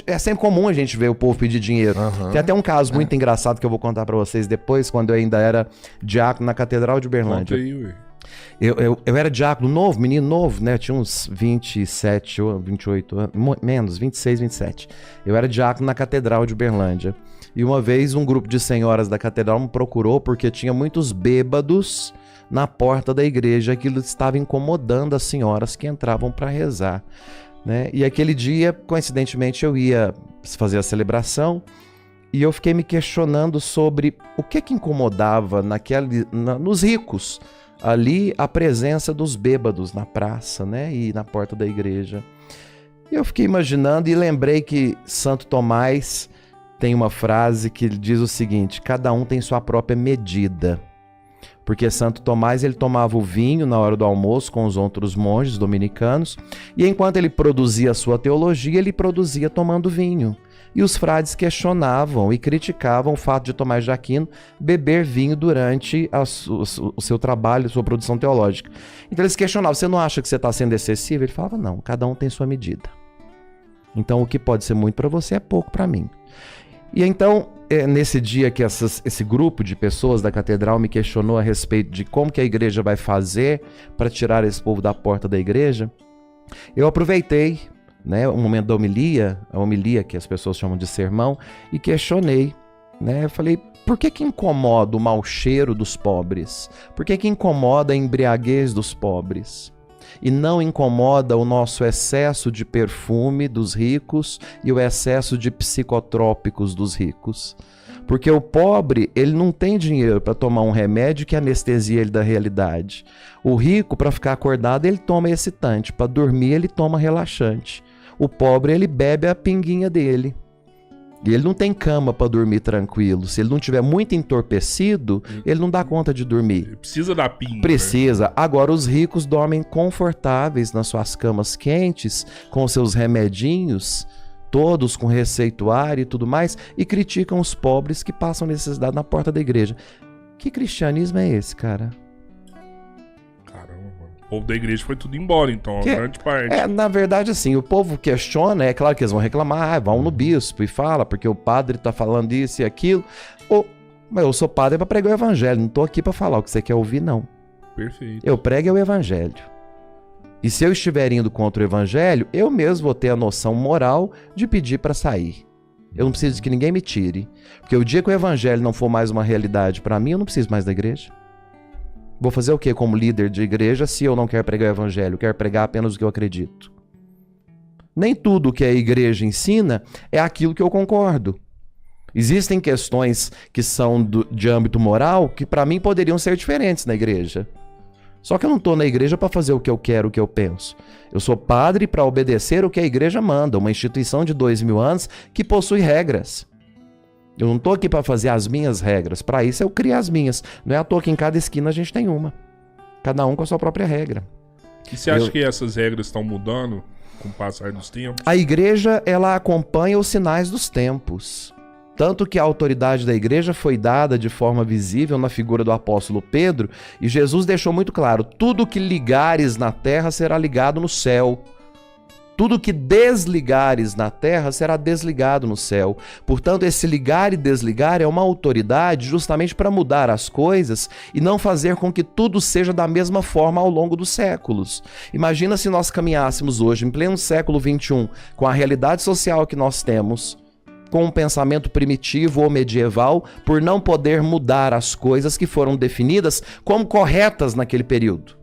É sempre comum a gente ver o povo pedir dinheiro. Tem até um caso muito engraçado que eu vou contar pra vocês depois, quando eu ainda era diácono na Catedral de Uberlândia. Conta aí, ué. Eu era diácono novo, menino novo, né? Eu tinha uns 27, 28 anos, menos, 26, 27. Eu era diácono na Catedral de Uberlândia. E uma vez um grupo de senhoras da Catedral me procurou porque tinha muitos bêbados na porta da igreja. Aquilo estava incomodando as senhoras que entravam para rezar, né? E aquele dia, coincidentemente, eu ia fazer a celebração e eu fiquei me questionando sobre o que incomodava nos ricos. Ali a presença dos bêbados na praça, né? E na porta da igreja. E eu fiquei imaginando e lembrei que Santo Tomás tem uma frase que diz o seguinte: cada um tem sua própria medida. Porque Santo Tomás ele tomava o vinho na hora do almoço com os outros monges dominicanos e enquanto ele produzia a sua teologia, ele produzia tomando vinho. E os frades questionavam e criticavam o fato de Tomás de Aquino beber vinho durante o seu trabalho, sua produção teológica. Então eles questionavam: você não acha que você está sendo excessivo? Ele falava: não, cada um tem sua medida. Então o que pode ser muito para você é pouco para mim. E então, nesse dia que esse grupo de pessoas da catedral me questionou a respeito de como que a igreja vai fazer para tirar esse povo da porta da igreja, eu aproveitei, né, um momento da homilia, a homilia que as pessoas chamam de sermão, e questionei, né, eu falei: por que incomoda o mau cheiro dos pobres? Por que incomoda a embriaguez dos pobres? E não incomoda o nosso excesso de perfume dos ricos e o excesso de psicotrópicos dos ricos. Porque o pobre, ele não tem dinheiro para tomar um remédio que anestesia ele da realidade. O rico, para ficar acordado, ele toma excitante. Para dormir, ele toma relaxante. O pobre, ele bebe a pinguinha dele. E ele não tem cama para dormir tranquilo. Se ele não tiver muito entorpecido, ele não dá conta de dormir. Ele precisa da pinga. Precisa. Né? Agora, os ricos dormem confortáveis nas suas camas quentes, com seus remedinhos, todos com receituário e tudo mais, e criticam os pobres que passam necessidade na porta da igreja. Que cristianismo é esse, cara? O povo da igreja foi tudo embora, então, a grande parte. Na verdade, assim, o povo questiona, é claro que eles vão reclamar, vão no bispo e fala, porque o padre tá falando isso e aquilo. Mas eu sou padre para pregar o evangelho, não tô aqui para falar o que você quer ouvir, não. Perfeito. Eu prego o evangelho. E se eu estiver indo contra o evangelho, eu mesmo vou ter a noção moral de pedir para sair. Eu não preciso que ninguém me tire. Porque o dia que o evangelho não for mais uma realidade para mim, eu não preciso mais da igreja. Vou fazer o que como líder de igreja se eu não quero pregar o evangelho? Eu quero pregar apenas o que eu acredito. Nem tudo que a igreja ensina é aquilo que eu concordo. Existem questões que são de âmbito moral que para mim poderiam ser diferentes na igreja. Só que eu não estou na igreja para fazer o que eu quero, o que eu penso. Eu sou padre para obedecer o que a igreja manda, uma instituição de 2000 anos que possui regras. Eu não estou aqui para fazer as minhas regras. Para isso eu crio as minhas. Não é à toa que em cada esquina a gente tem uma. Cada um com a sua própria regra. E você acha que essas regras estão mudando com o passar dos tempos? A igreja, ela acompanha os sinais dos tempos. Tanto que a autoridade da igreja foi dada de forma visível na figura do apóstolo Pedro. E Jesus deixou muito claro: tudo que ligares na terra será ligado no céu. Tudo que desligares na terra será desligado no céu. Portanto, esse ligar e desligar é uma autoridade justamente para mudar as coisas e não fazer com que tudo seja da mesma forma ao longo dos séculos. Imagina se nós caminhássemos hoje, em pleno século XXI, com a realidade social que nós temos, com um pensamento primitivo ou medieval, por não poder mudar as coisas que foram definidas como corretas naquele período.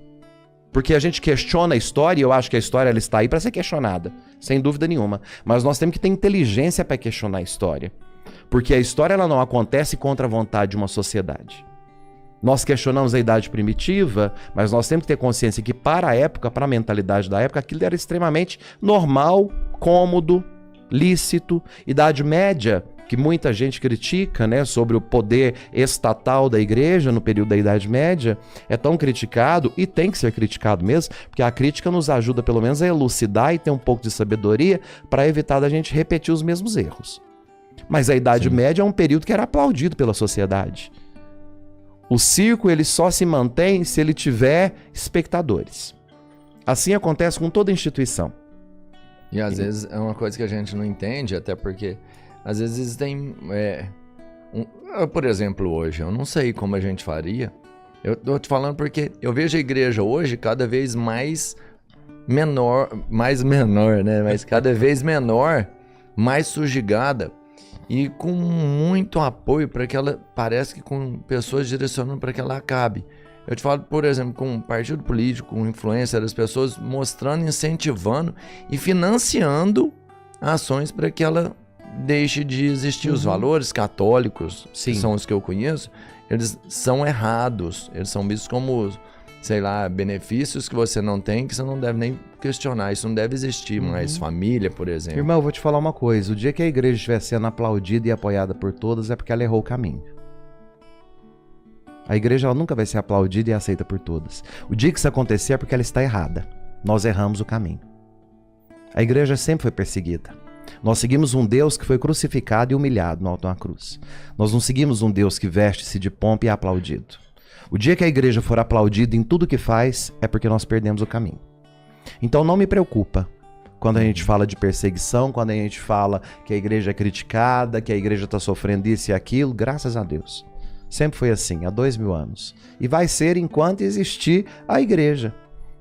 Porque a gente questiona a história, e eu acho que a história ela está aí para ser questionada, sem dúvida nenhuma. Mas nós temos que ter inteligência para questionar a história. Porque a história ela não acontece contra a vontade de uma sociedade. Nós questionamos a idade primitiva, mas nós temos que ter consciência que para a época, para a mentalidade da época, aquilo era extremamente normal, cômodo, lícito. Idade média, que muita gente critica, né, sobre o poder estatal da igreja no período da Idade Média, é tão criticado, e tem que ser criticado mesmo, porque a crítica nos ajuda pelo menos a elucidar e ter um pouco de sabedoria para evitar da gente repetir os mesmos erros. Mas a Idade Média é um período que era aplaudido pela sociedade. O circo ele só se mantém se ele tiver espectadores. Assim acontece com toda instituição. E às vezes é uma coisa que a gente não entende, até porque às vezes tem... por exemplo, hoje, eu não sei como a gente faria. Eu tô te falando porque eu vejo a igreja hoje cada vez mais menor, né? Mas cada vez menor, mais sujigada e com muito apoio para que ela, parece que com pessoas direcionando para que ela acabe. Eu te falo, por exemplo, com um partido político, com influência das pessoas mostrando, incentivando e financiando ações para que ela deixe de existir. Os valores católicos, que são os que eu conheço, eles são errados. Eles são vistos como, sei lá, benefícios que você não tem, que você não deve nem questionar. Isso não deve existir mais. Família, por exemplo. Irmão, eu vou te falar uma coisa. O dia que a igreja estiver sendo aplaudida e apoiada por todas é porque ela errou o caminho. A igreja ela nunca vai ser aplaudida e aceita por todas. O dia que isso acontecer é porque ela está errada. Nós erramos o caminho. A igreja sempre foi perseguida. Nós seguimos um Deus que foi crucificado e humilhado no alto da cruz. Nós não seguimos um Deus que veste-se de pompa e é aplaudido. O dia que a igreja for aplaudida em tudo que faz é porque nós perdemos o caminho. Então não me preocupa quando a gente fala de perseguição, quando a gente fala que a igreja é criticada, que a igreja está sofrendo isso e aquilo. Graças a Deus. Sempre foi assim, há 2000 anos. E vai ser enquanto existir a igreja.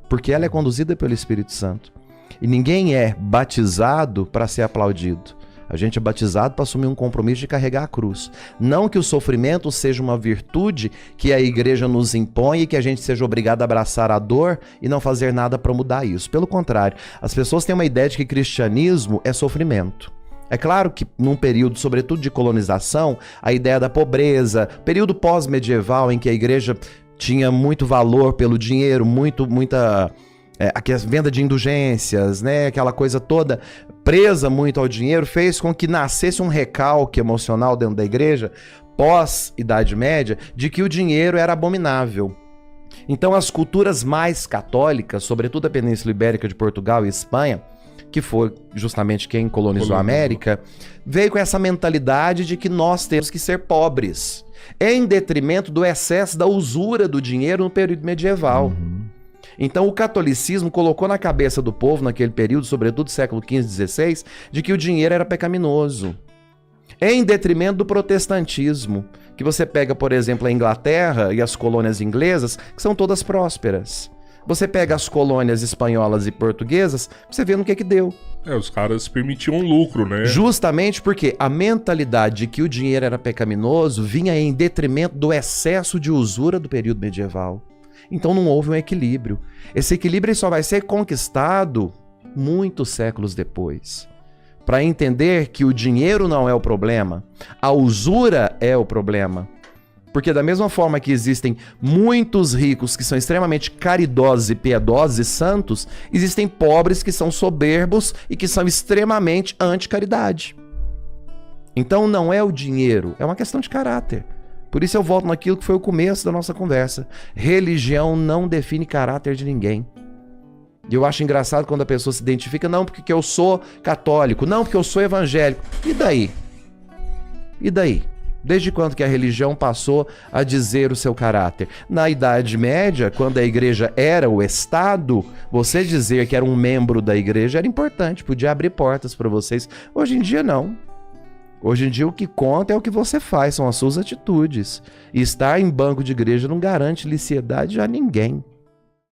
Porque ela é conduzida pelo Espírito Santo. E ninguém é batizado para ser aplaudido. A gente é batizado para assumir um compromisso de carregar a cruz. Não que o sofrimento seja uma virtude que a igreja nos impõe e que a gente seja obrigado a abraçar a dor e não fazer nada para mudar isso. Pelo contrário, as pessoas têm uma ideia de que cristianismo é sofrimento. É claro que num período, sobretudo de colonização, a ideia da pobreza, período pós-medieval em que a igreja tinha muito valor pelo dinheiro, muita a venda de indulgências, né, aquela coisa toda presa muito ao dinheiro, fez com que nascesse um recalque emocional dentro da igreja, pós-Idade Média, de que o dinheiro era abominável. Então as culturas mais católicas, sobretudo a Península Ibérica de Portugal e Espanha, que foi justamente quem colonizou a América, veio com essa mentalidade de que nós temos que ser pobres, em detrimento do excesso da usura do dinheiro no período medieval. Então o catolicismo colocou na cabeça do povo, naquele período, sobretudo século XV e XVI, de que o dinheiro era pecaminoso, em detrimento do protestantismo, que você pega, por exemplo, a Inglaterra e as colônias inglesas, que são todas prósperas. Você pega as colônias espanholas e portuguesas, você vê no que deu. Os caras permitiam lucro, né? Justamente porque a mentalidade de que o dinheiro era pecaminoso vinha em detrimento do excesso de usura do período medieval. Então não houve um equilíbrio. Esse equilíbrio só vai ser conquistado muitos séculos depois. Para entender que o dinheiro não é o problema, a usura é o problema. Porque da mesma forma que existem muitos ricos que são extremamente caridosos e piedosos e santos, existem pobres que são soberbos e que são extremamente anti-caridade. Então não é o dinheiro, é uma questão de caráter. Por isso eu volto naquilo que foi o começo da nossa conversa. Religião não define caráter de ninguém. E eu acho engraçado quando a pessoa se identifica, não porque eu sou católico, não porque eu sou evangélico. E daí? E daí? Desde quando que a religião passou a dizer o seu caráter? Na Idade Média, quando a igreja era o Estado, você dizer que era um membro da igreja era importante, podia abrir portas para vocês. Hoje em dia, não. Hoje em dia, o que conta é o que você faz, são as suas atitudes. E estar em banco de igreja não garante liciedade a ninguém.